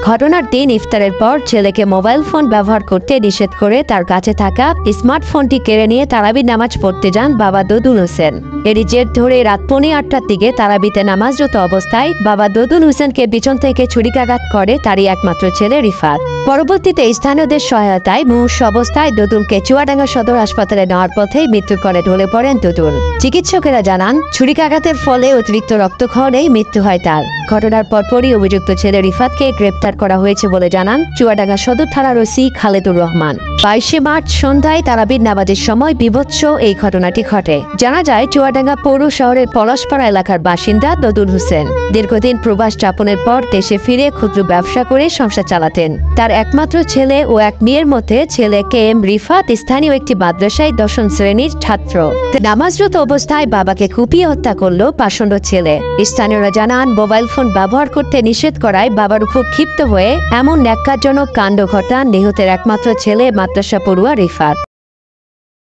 ঘটনার দিন ইফতারের পর ছেলেকে মোবাইল ফোন ব্যবহার করতে নিষেধ করে তার কাছে থাকা স্মার্টফোনটি কেড়ে নিয়ে তারাবির নামাজ পড়তে যান বাবা দদুল হোসেন। এরই জের ধরে রাত 8:45টার দিকে তারাবিতে নামাজরত অবস্থায় বাবা দদুল হোসেনকে পিছন থেকে ছুরিকাঘাত করে তারই একমাত্র ছেলে রিফাত। পরবর্তীতে স্থানীয়দের সহায়তায় মুমূর্ষু অবস্থায় দদুলকে চুয়াডাঙ্গা সদর হাসপাতালে নেওয়ার পথেই মৃত্যুর কোলে ঢলে পড়েন দদুল। চিকিৎসকেরা জানান ছুরিকাঘাতের ফলে অতিরিক্ত রক্তক্ষরণেই মৃত্যু হয় তার। ঘটনার পরপরই অভিযুক্ত ছেলে রিফাতকে গ্রেপ্তার করা হয়েছে বলে জানান চুয়াডাঙ্গা সদর থানার ওসি খালেদুর রহমান। 22শে মার্চ সন্ধ্যায় তারাবির নামাজের সময় বিভৎস এই ঘটনাটি ঘটে। জানা যায় চুয়াডাঙ্গা পৌর শহরের পলাশপাড়া এলাকার বাসিন্দা দদুল হোসেন দীর্ঘদিন প্রবাস যাপনের পর দেশে ফিরে ক্ষুদ্র ব্যবসা করে সংসার চালাতেন। তার একমাত্র ছেলে ও এক মেয়ের মধ্যে ছেলে কে এম রিফাত স্থানীয় একটি মাদ্রাসায় 10ম শ্রেণীর ছাত্র। নামাজরত অবস্থায় বাবাকে কুপিয়ে হত্যা করল পাষণ্ড ছেলে। স্থানীয়রা জানান মোবাইল ফোন ব্যবহার করতে নিষেধ করায় বাবার উপর ক্ষিপ্ত হয়ে এমন ন্যাক্কারজনক কাণ্ড ঘটান নিহতের একমাত্র ছেলে মাদ্রাসা পড়ুয়া রিফাত।